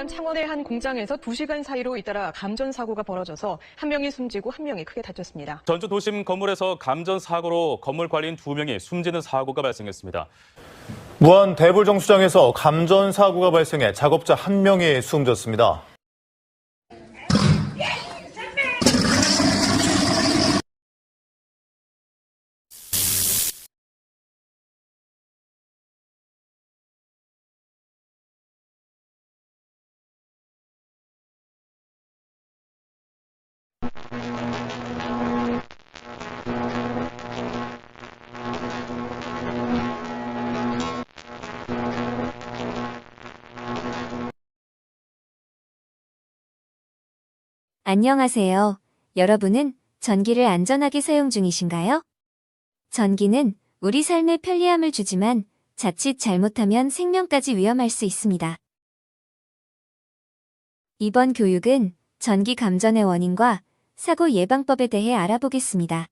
창원의 한 공장에서 2시간 사이로 잇따라 감전 사고가 벌어져서 한 명이 숨지고 한 명이 크게 다쳤습니다. 전주 도심 건물에서 감전 사고로 건물 관리인 2명이 숨지는 사고가 발생했습니다. 무안 대불정수장에서 감전 사고가 발생해 작업자 1명이 숨졌습니다. 안녕하세요. 여러분은 전기를 안전하게 사용 중이신가요? 전기는 우리 삶에 편리함을 주지만 자칫 잘못하면 생명까지 위험할 수 있습니다. 이번 교육은 전기 감전의 원인과 사고 예방법에 대해 알아보겠습니다.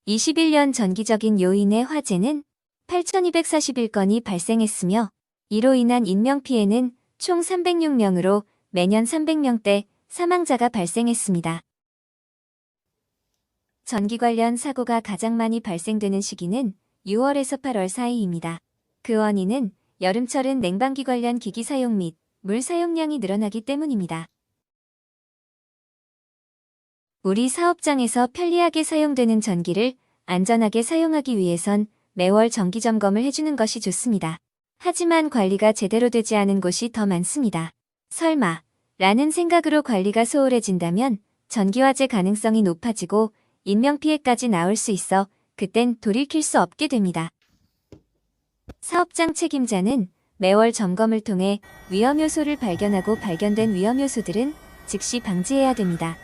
21년 전기적인 요인의 화재는 8,241건이 발생했으며 이로 인한 인명피해는 총 306명으로 매년 300명대 사망자가 발생했습니다. 전기 관련 사고가 가장 많이 발생되는 시기는 6월에서 8월 사이입니다. 그 원인은 여름철은 냉방기 관련 기기 사용 및 물 사용량이 늘어나기 때문입니다. 우리 사업장에서 편리하게 사용되는 전기를 안전하게 사용하기 위해선 매월 정기 점검을 해주는 것이 좋습니다. 하지만 관리가 제대로 되지 않은 곳이 더 많습니다. 설마 라는 생각으로 관리가 소홀해진다면 전기화재 가능성이 높아지고 인명피해까지 나올 수 있어 그땐 돌이킬 수 없게 됩니다. 사업장 책임자는 매월 점검을 통해 위험 요소를 발견하고 발견된 위험 요소들은 즉시 방지해야 됩니다.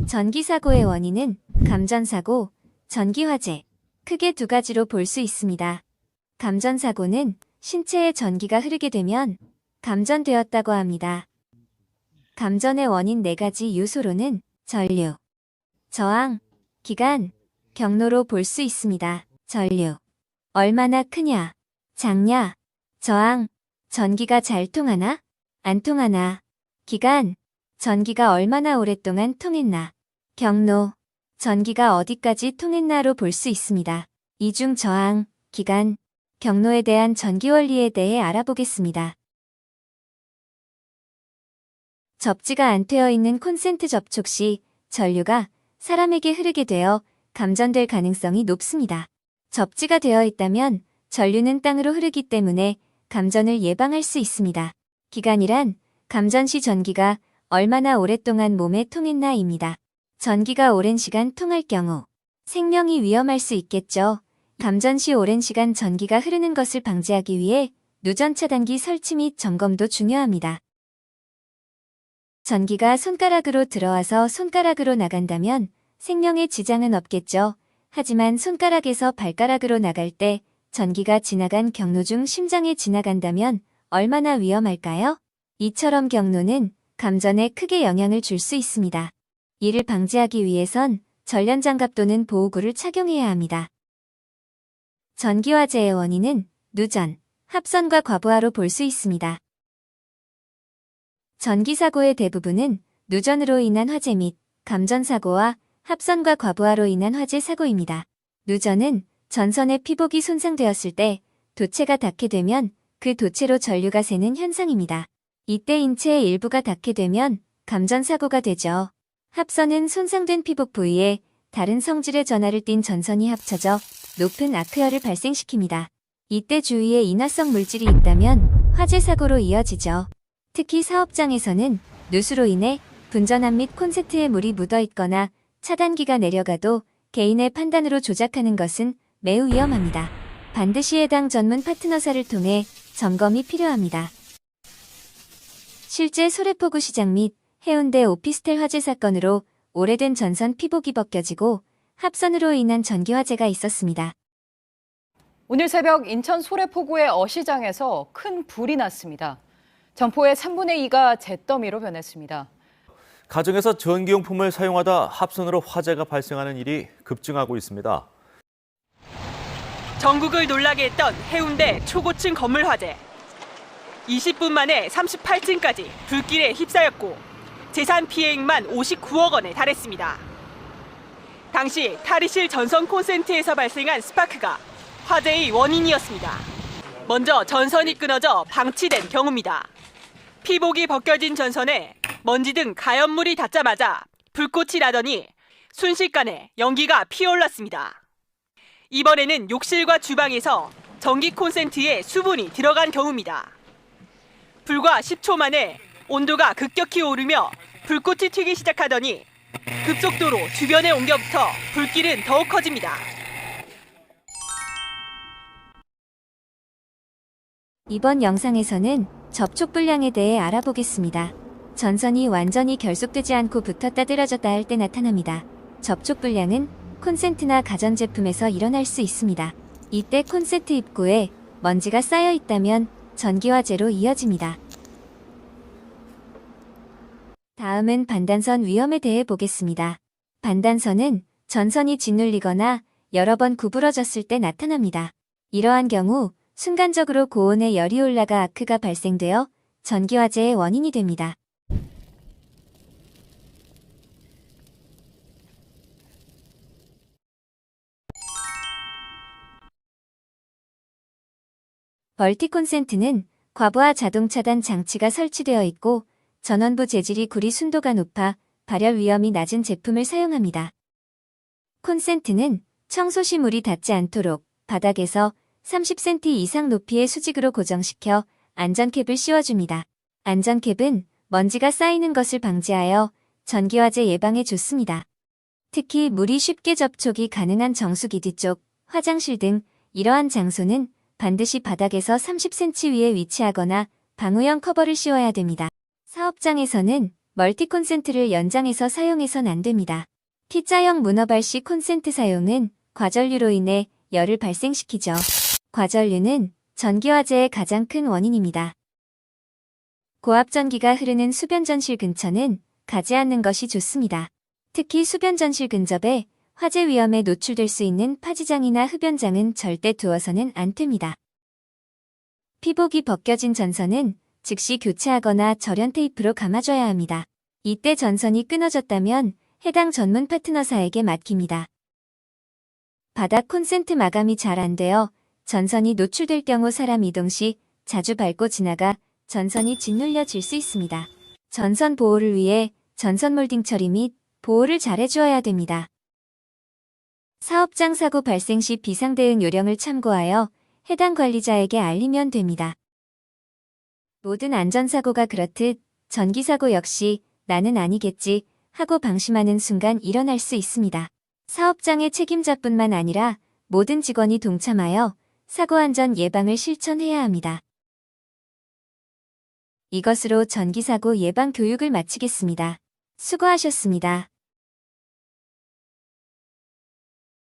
전기사고의 원인은 감전사고, 전기화재, 크게 두 가지로 볼 수 있습니다. 감전사고는 신체에 전기가 흐르게 되면 감전되었다고 합니다. 감전의 원인 4가지 요소로는 전류, 저항, 기간, 경로로 볼 수 있습니다. 전류, 얼마나 크냐, 작냐, 저항, 전기가 잘 통하나, 안 통하나, 기간, 전기가 얼마나 오랫동안 통했나, 경로, 전기가 어디까지 통했나로 볼 수 있습니다. 이 중 저항, 기간, 경로에 대한 전기 원리에 대해 알아보겠습니다. 접지가 안 되어 있는 콘센트 접촉 시 전류가 사람에게 흐르게 되어 감전될 가능성이 높습니다. 접지가 되어 있다면 전류는 땅으로 흐르기 때문에 감전을 예방할 수 있습니다. 기간이란 감전 시 전기가 얼마나 오랫동안 몸에 통했나입니다. 전기가 오랜 시간 통할 경우 생명이 위험할 수 있겠죠. 감전 시 오랜 시간 전기가 흐르는 것을 방지하기 위해 누전 차단기 설치 및 점검도 중요합니다. 전기가 손가락으로 들어와서 손가락으로 나간다면 생명에 지장은 없겠죠. 하지만 손가락에서 발가락으로 나갈 때 전기가 지나간 경로 중 심장에 지나간다면 얼마나 위험할까요? 이처럼 경로는 감전에 크게 영향을 줄 수 있습니다. 이를 방지하기 위해선 전련장갑 또는 보호구를 착용해야 합니다. 전기화재의 원인은 누전, 합선과 과부하로 볼 수 있습니다. 전기사고의 대부분은 누전으로 인한 화재 및 감전사고와 합선과 과부하로 인한 화재 사고입니다. 누전은 전선의 피복이 손상되었을 때 도체가 닿게 되면 그 도체로 전류가 새는 현상입니다. 이때 인체의 일부가 닿게 되면 감전사고가 되죠. 합선은 손상된 피복 부위에 다른 성질의 전하를 띤 전선이 합쳐져 높은 아크열을 발생시킵니다. 이때 주위에 인화성 물질이 있다면 화재 사고로 이어지죠. 특히 사업장에서는 누수로 인해 분전함 및 콘센트에 물이 묻어 있거나 차단기가 내려가도 개인의 판단으로 조작하는 것은 매우 위험합니다. 반드시 해당 전문 파트너사를 통해 점검이 필요합니다. 실제 소래포구 시장 및 해운대 오피스텔 화재 사건으로 오래된 전선 피복이 벗겨지고 합선으로 인한 전기 화재가 있었습니다. 오늘 새벽 인천 소래포구의 어시장에서 큰 불이 났습니다. 점포의 3분의 2가 잿더미로 변했습니다. 가정에서 전기용품을 사용하다 합선으로 화재가 발생하는 일이 급증하고 있습니다. 전국을 놀라게 했던 해운대 초고층 건물 화재. 20분 만에 38층까지 불길에 휩싸였고 재산 피해액만 59억 원에 달했습니다. 당시 탈의실 전선 콘센트에서 발생한 스파크가 화재의 원인이었습니다. 먼저 전선이 끊어져 방치된 경우입니다. 피복이 벗겨진 전선에 먼지 등 가연물이 닿자마자 불꽃이 나더니 순식간에 연기가 피어올랐습니다. 이번에는 욕실과 주방에서 전기 콘센트에 수분이 들어간 경우입니다. 불과 10초 만에 온도가 급격히 오르며 불꽃이 튀기 시작하더니 급속도로 주변에 옮겨붙어 불길은 더욱 커집니다. 이번 영상에서는 접촉 불량에 대해 알아보겠습니다. 전선이 완전히 결속되지 않고 붙었다 떨어졌다 할 때 나타납니다. 접촉 불량은 콘센트나 가전제품에서 일어날 수 있습니다. 이때 콘센트 입구에 먼지가 쌓여 있다면 전기화재로 이어집니다. 다음은 반단선 위험에 대해 보겠습니다. 반단선은 전선이 짓눌리거나 여러 번 구부러졌을 때 나타납니다. 이러한 경우 순간적으로 고온에 열이 올라가 아크가 발생되어 전기화재의 원인이 됩니다. 멀티콘센트는 과부하 자동 차단 장치가 설치되어 있고 전원부 재질이 구리 순도가 높아 발열 위험이 낮은 제품을 사용합니다. 콘센트는 청소 시 물이 닿지 않도록 바닥에서 30cm 이상 높이의 수직으로 고정시켜 안전캡을 씌워줍니다. 안전캡은 먼지가 쌓이는 것을 방지하여 전기화재 예방에 좋습니다. 특히 물이 쉽게 접촉이 가능한 정수기 뒤쪽, 화장실 등 이러한 장소는 반드시 바닥에서 30cm 위에 위치하거나 방우형 커버를 씌워야 됩니다. 사업장에서는 멀티콘센트를 연장해서 사용해선 안 됩니다. T자형 문어발식 콘센트 사용은 과전류로 인해 열을 발생시키죠. 과전류는 전기화재의 가장 큰 원인입니다. 고압전기가 흐르는 수변전실 근처는 가지 않는 것이 좋습니다. 특히 수변전실 근접에 화재 위험에 노출될 수 있는 파지장이나 흡연장은 절대 두어서는 안 됩니다. 피복이 벗겨진 전선은 즉시 교체하거나 절연 테이프로 감아줘야 합니다. 이때 전선이 끊어졌다면 해당 전문 파트너사에게 맡깁니다. 바닥 콘센트 마감이 잘 안 되어 전선이 노출될 경우 사람 이동 시 자주 밟고 지나가 전선이 짓눌려질 수 있습니다. 전선 보호를 위해 전선 몰딩 처리 및 보호를 잘 해주어야 됩니다. 사업장 사고 발생 시 비상대응 요령을 참고하여 해당 관리자에게 알리면 됩니다. 모든 안전사고가 그렇듯 전기사고 역시 나는 아니겠지 하고 방심하는 순간 일어날 수 있습니다. 사업장의 책임자뿐만 아니라 모든 직원이 동참하여 사고안전 예방을 실천해야 합니다. 이것으로 전기사고 예방 교육을 마치겠습니다. 수고하셨습니다.